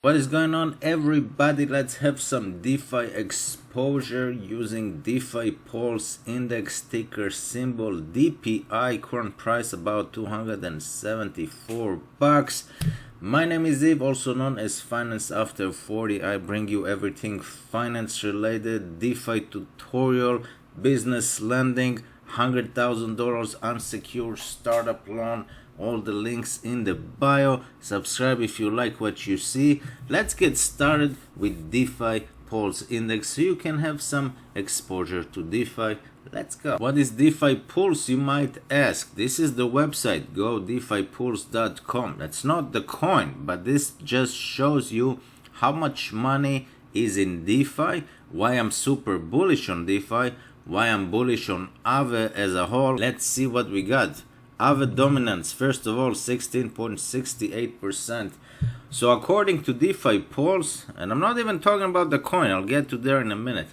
What is going on, everybody? Let's have some DeFi exposure using Defi Pulse Index, ticker symbol DPI, current price about $274. My name is Eve, also known as Finance After 40. I bring you everything finance related, DeFi tutorial, business lending, $100,000 unsecured startup loan. All the links in the bio. Subscribe if you like what you see. Let's get started with DeFi Pulse Index so you can have some exposure to DeFi. Let's go. What is DeFi Pulse, you might ask? This is the website. Go defipulse.com. That's not the coin, but this just shows you how much money is in DeFi, why I'm super bullish on DeFi, why I'm bullish on Aave as a whole. Let's see what we got. Aave dominance, first of all, 16.68%. So according to DeFi Pulse, and I'm not even talking about the coin, I'll get to there in a minute.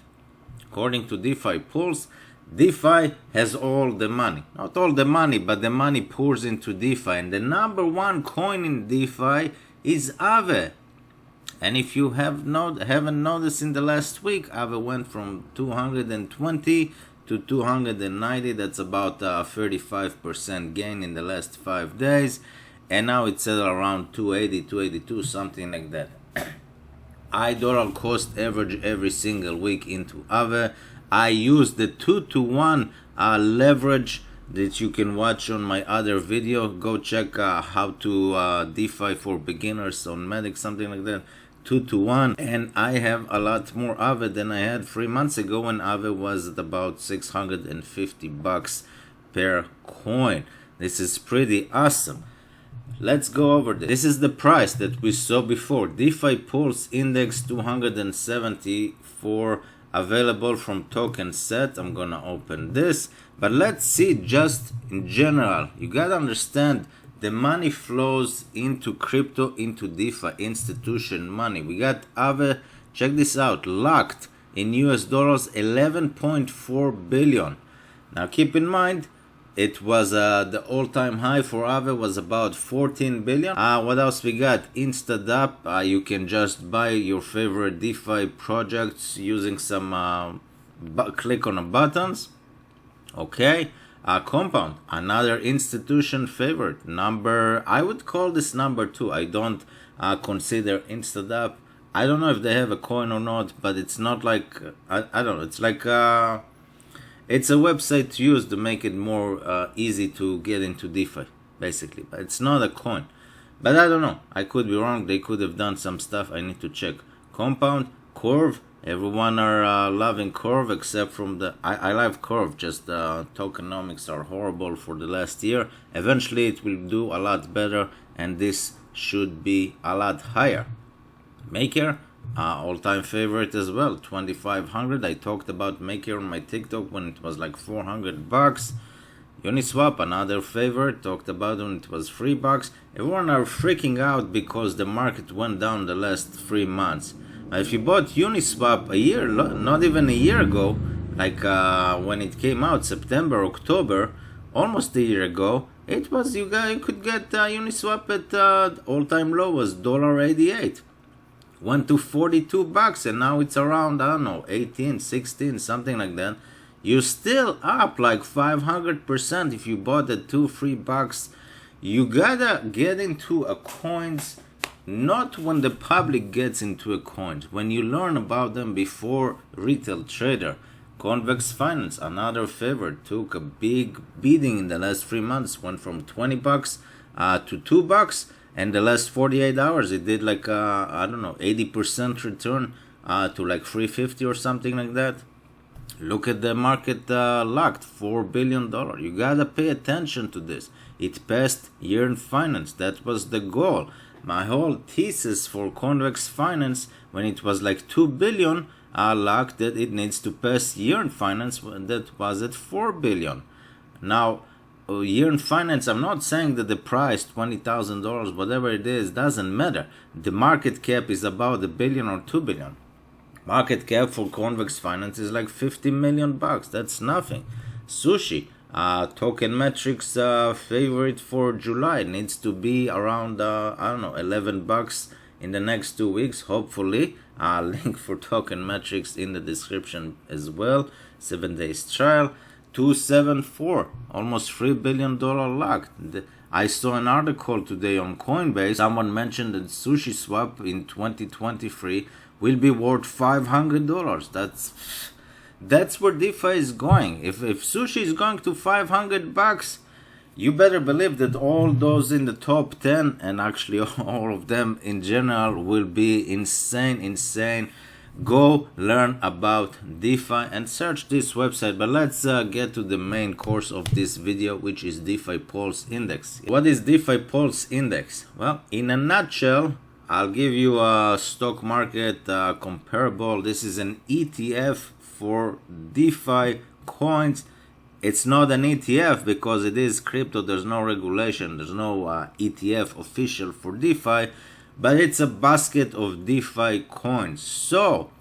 According to DeFi Pulse, DeFi has all the money. Not all the money, but the money pours into DeFi. And the number one coin in DeFi is Aave. And if you haven't noticed, in the last week, Aave went from 220 to 290. That's about a 35% gain in the last 5 days, and now it's at around 280, 282, something like that. $1 cost average every single week into Aave. I use the 2-to-1 leverage that you can watch on my other video. Go check how to DeFi for beginners on Medic, something like that. 2-to-1, and I have a lot more Aave than I had 3 months ago when Aave was at about $650 per coin. This is pretty awesome. Let's go over this. This is the price that we saw before. DeFi Pulse Index 274, available from token set. I'm gonna open this, but let's see just in general. You gotta understand, the money flows into crypto, into DeFi, institution money. We got Aave, check this out, locked in US dollars, 11.4 billion. Now keep in mind, it was the all-time high for Aave was about 14 billion. What else we got? InstaDApp, you can just buy your favorite DeFi projects using some click on the buttons. Okay. Compound, another institution favorite. I would call this number 2. I don't consider InstaDApp. I don't know if they have a coin or not, but it's not like, I don't know, it's like, it's a website to use to make it more easy to get into DeFi, basically. But it's not a coin. But I don't know, I could be wrong. They could have done some stuff. I need to check. Compound, Curve. Everyone are loving Curve except from I love Curve, just tokenomics are horrible for the last year. Eventually it will do a lot better, and this should be a lot higher. Maker, all-time favorite as well, 2,500. I talked about Maker on my TikTok when it was like $400. Uniswap, another favorite, talked about when it was $3. Everyone are freaking out because the market went down the last 3 months. If you bought Uniswap a year, not even a year ago, like when it came out, September, October, almost a year ago, it was, you could get Uniswap at all-time low was $1.88. Went to $42, and now it's around, I don't know, 18, 16, something like that. You're still up like 500% if you bought at $2-3. You gotta get into a coins. Not when the public gets into a coin, when you learn about them before retail trader. Convex Finance, another favorite, took a big beating in the last 3 months, went from $20 to $2, and the last 48 hours it did like I don't know, 80% return to like $350 or something like that. Look at the market locked, $4 billion. You gotta pay attention to this. It passed year-end finance. That was the goal. My whole thesis for Convex Finance, when it was like 2 billion, locked that it needs to pass year-end finance that was at 4 billion. Now, year-end finance, I'm not saying that the price, $20,000, whatever it is, doesn't matter. The market cap is about $1 billion or 2 billion. Market cap for Convex Finance is like $50 million. That's nothing. Sushi, Token Metrics favorite for July needs to be around I don't know, $11 in the next 2 weeks, hopefully. Link for token metrics in the description as well. 7 days trial. 274, almost $3 billion locked. I saw an article today on Coinbase. Someone mentioned that SushiSwap in 2023 will be worth $500. That's where DeFi is going. If Sushi is going to $500, you better believe that all those in the top 10, and actually all of them in general, will be insane. Go learn about DeFi and search this website. But let's get to the main course of this video, which is Defi Pulse Index. What is Defi Pulse Index? Well, in a nutshell, I'll give you a stock market comparable. This is an ETF for DeFi coins. It's not an ETF because it is crypto. There's no regulation. There's no ETF official for DeFi. But it's a basket of DeFi coins. So,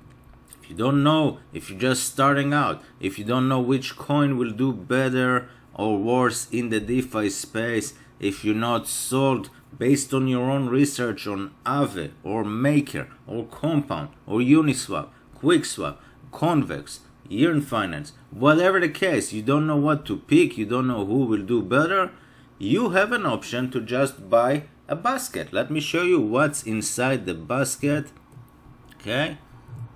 if you don't know, if you're just starting out, if you don't know which coin will do better or worse in the DeFi space, if you're not sold based on your own research on Aave or Maker or Compound or Uniswap, QuickSwap, Convex, Yearn Finance, whatever the case, you don't know what to pick, you don't know who will do better, you have an option to just buy a basket. Let me show you what's inside the basket. Okay,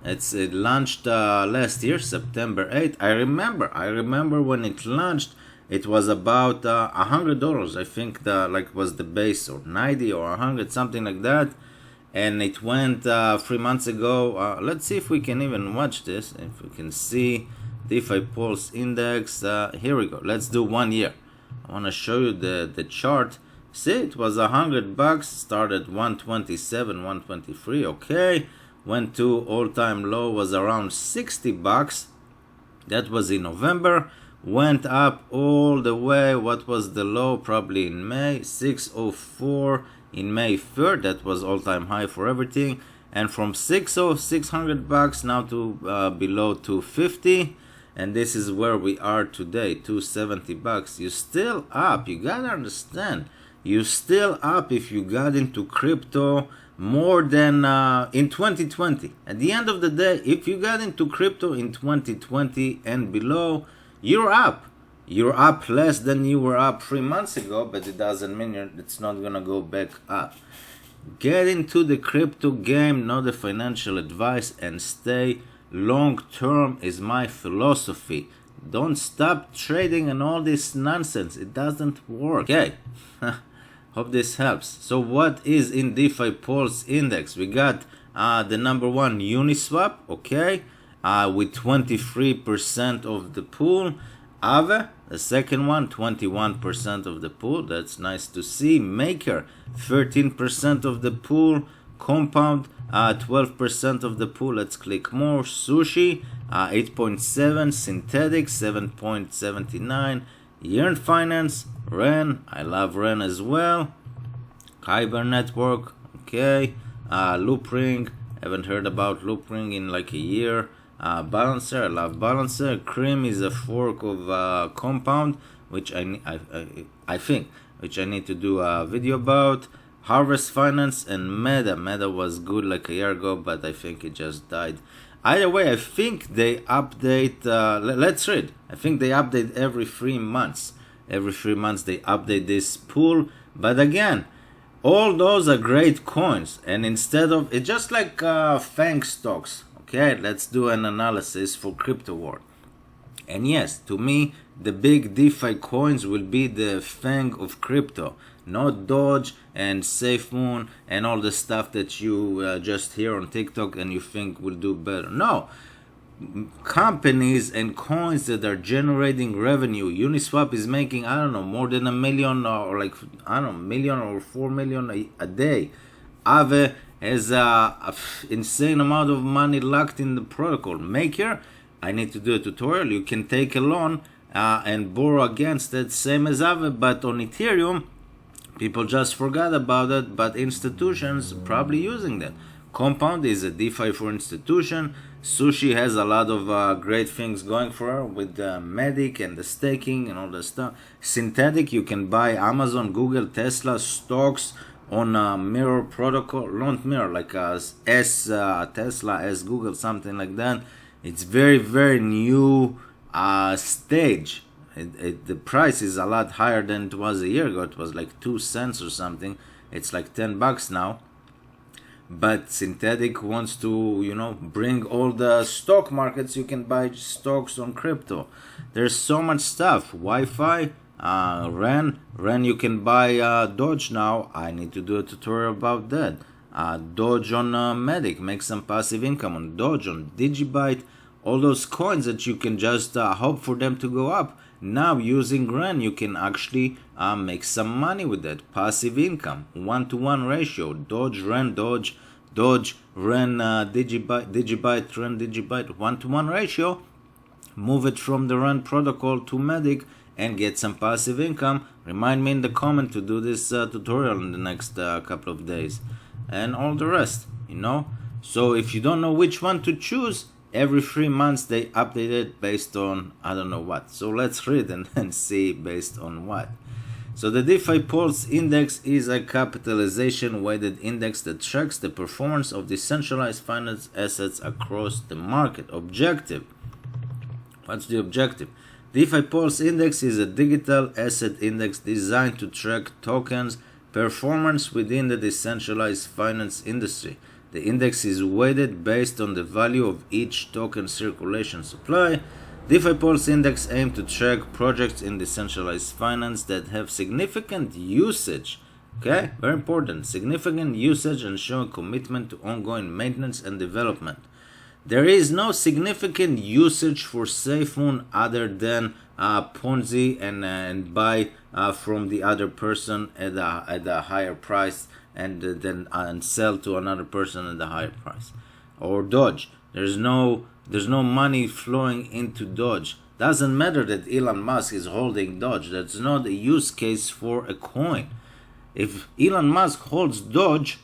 it launched last year, September 8th. I remember when it launched, it was about $100. I think was the base, or 90 or 100, something like that. And it went 3 months ago. Let's see if we can even watch this. If we can see DeFi Pulse Index. Here we go. Let's do 1 year. I want to show you the chart. See, it was $100, started 127, 123, okay, went to all-time low, was around $60, that was in November, went up all the way. What was the low? Probably in May, 604 in May 3rd, that was all-time high for everything, and from $600 now to below 250. And this is where we are today, $270. You're still up. You gotta understand, you're still up if you got into crypto more than in 2020. At the end of the day, if you got into crypto in 2020 and below, you're up. You're up less than you were up 3 months ago, but it doesn't mean it's not gonna go back up. Get into the crypto game, not the financial advice, and stay long term is my philosophy. Don't stop trading and all this nonsense. It doesn't work. Okay. Hope this helps. So what is in DeFi Pulse Index? We got the number one, Uniswap, okay, with 23% of the pool. Aave, the second one, 21% of the pool. That's nice to see. Maker, 13% of the pool. Compound, 12% of the pool. Let's click more. Sushi, 8.7. Synthetic, 7.79. Yearn Finance, Ren, I love Ren as well. Kyber Network, okay. Loopring, haven't heard about Loopring in like a year. Balancer, I love Balancer. Cream is a fork of Compound, which I think I need to do a video about. Harvest Finance and Meta. Meta was good like a year ago, but I think it just died. Either way, I think they update, let's read. I think they update every 3 months. Every 3 months they update this pool. But again, all those are great coins. And instead of, it's just like FANG stocks. Okay, let's do an analysis for crypto world. And yes, to me, the big DeFi coins will be the FANG of crypto. Not Doge and SafeMoon and all the stuff that you just hear on TikTok and you think will do better. No, companies and coins that are generating revenue. Uniswap is making, I don't know, more than $1 million, or like, I don't know, million or 4 million a day. Aave has a insane amount of money locked in the protocol. Maker, I need to do a tutorial. You can take a loan and borrow against it, same as Aave, but on Ethereum, people just forgot about it, but institutions probably using that. Compound is a DeFi for institution. Sushi has a lot of great things going for her with the Medic and the staking and all that stuff. Synthetic, you can buy Amazon, Google, Tesla, stocks, on a mirror protocol, not mirror, like Tesla, as Google, something like that. It's very, very new stage. The price is a lot higher than it was a year ago. It was like 2 cents or something. It's like $10 now. But Synthetic wants to, bring all the stock markets. You can buy stocks on crypto. There's so much stuff. Wi-Fi, Ren, you can buy Doge now. I need to do a tutorial about that. Doge on Medic, make some passive income on Doge, on Digibyte. All those coins that you can just hope for them to go up. Now using Ren, you can actually make some money with that. Passive income, 1-to-1 ratio. Doge, Ren, Doge, Ren, Digibyte, Ren, Digibyte, 1-to-1 ratio. Move it from the Ren protocol to Medic and get some passive income. Remind me in the comment to do this tutorial in the next couple of days. And all the rest, So if you don't know which one to choose, every 3 months they update it based on I don't know what. So let's read and then see based on what. So the DeFi Pulse Index is a capitalization weighted index that tracks the performance of decentralized finance assets across the market. Objective. What's the objective? DeFi Pulse Index is a digital asset index designed to track tokens' performance within the decentralized finance industry. The index is weighted based on the value of each token circulation supply. DeFi Pulse Index aims to track projects in decentralized finance that have significant usage. Okay, very important. Significant usage and show a commitment to ongoing maintenance and development. There is no significant usage for SafeMoon other than Ponzi and buy from the other person at a higher price and then sell to another person at a higher price. Or Doge. There's no money flowing into Doge. Doesn't matter that Elon Musk is holding Doge. That's not a use case for a coin. If Elon Musk holds Doge,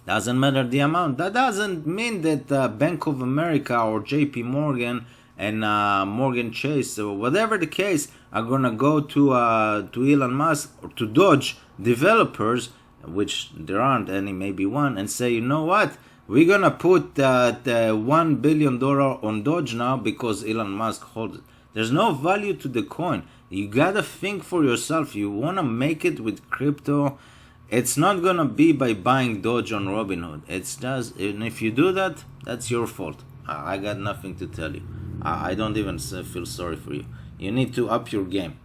doesn't matter the amount. That doesn't mean that Bank of America or JP Morgan and Morgan Chase or whatever the case are gonna go to Elon Musk or to Doge developers, which there aren't any, maybe one, and say, you know what? We're gonna put $1 billion on Doge now because Elon Musk holds it. There's no value to the coin. You gotta think for yourself. You wanna make it with crypto. It's not gonna be by buying Doge on Robinhood. It's just, and if you do that, that's your fault. I got nothing to tell you. I don't even feel sorry for you. You need to up your game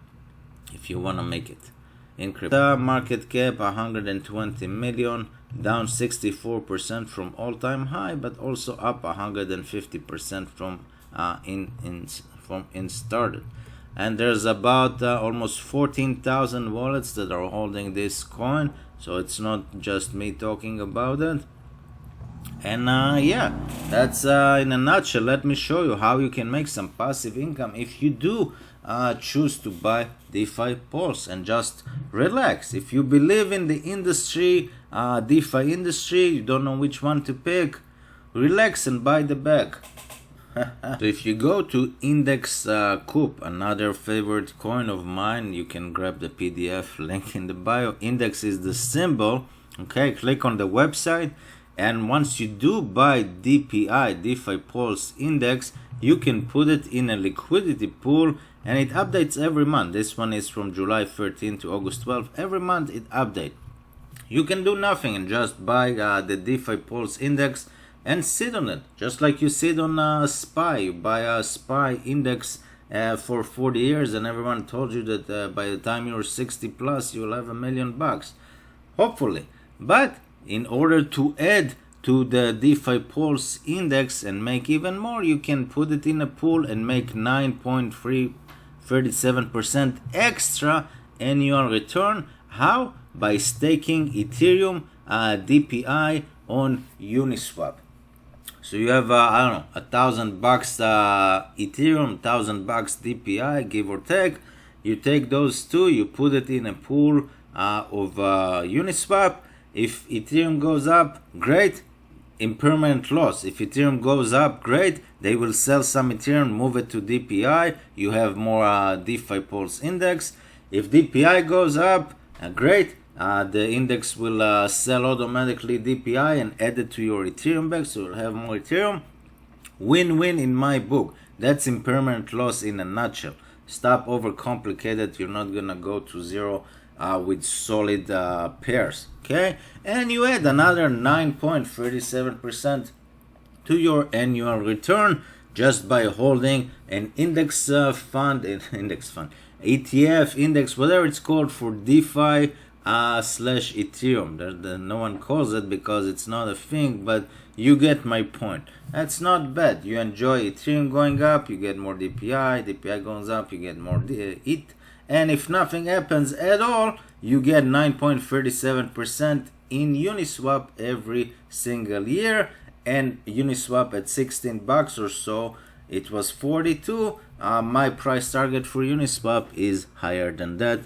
if you wanna make it in crypto. The market cap 120 million, down 64% from all-time high, but also up 150% from started. And there's about almost 14,000 wallets that are holding this coin, so it's not just me talking about it. And yeah, that's in a nutshell. Let me show you how you can make some passive income if you do choose to buy DeFi Pulse and just relax. If you believe in the industry, DeFi industry, you don't know which one to pick, relax and buy the bag. So if you go to Index Coup, another favorite coin of mine, you can grab the PDF link in the bio. Index is the symbol. Okay, click on the website, and once you do buy DPI, DeFi Pulse Index, you can put it in a liquidity pool, and it updates every month. This one is from July 13 to August 12. Every month it updates. You can do nothing and just buy the DeFi Pulse Index and sit on it, just like you sit on a SPY. You buy a SPY index for 40 years, and everyone told you that by the time you're 60 plus, you'll have $1 million, hopefully. But in order to add to the DeFi Pulse Index and make even more, you can put it in a pool and make 9.37% extra annual return. How? By staking Ethereum DPI on Uniswap. So you have, I don't know, $1,000 Ethereum, $1,000 DPI, give or take. You take those two, you put it in a pool of Uniswap. If Ethereum goes up, great, impermanent loss. If Ethereum goes up, great, they will sell some Ethereum, move it to DPI. You have more DeFi Pulse Index. If DPI goes up, great, The index will sell automatically DPI and add it to your Ethereum bag, so you'll have more Ethereum. Win-win in my book. That's impermanent loss in a nutshell. Stop overcomplicated. You're not gonna go to zero with solid pairs. Okay, and you add another 9.37% to your annual return just by holding an index fund, ETF, index, whatever it's called, for DeFi slash Ethereum. No one calls it because it's not a thing, but you get my point. That's not bad. You enjoy Ethereum going up, you get more DPI. DPI goes up, you get more ETH. And if nothing happens at all, you get 9.37% in Uniswap every single year. And Uniswap at 16 bucks or so, it was 42. My price target for Uniswap is higher than that.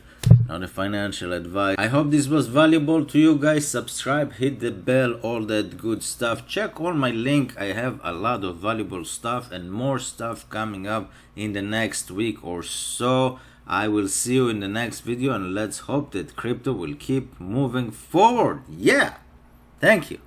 Not a financial advice. I hope this was valuable to you guys. Subscribe, hit the bell, all that good stuff. Check all my link. I have a lot of valuable stuff and more stuff coming up in the next week or so. I will see you in the next video, and let's hope that crypto will keep moving forward. Yeah, thank you.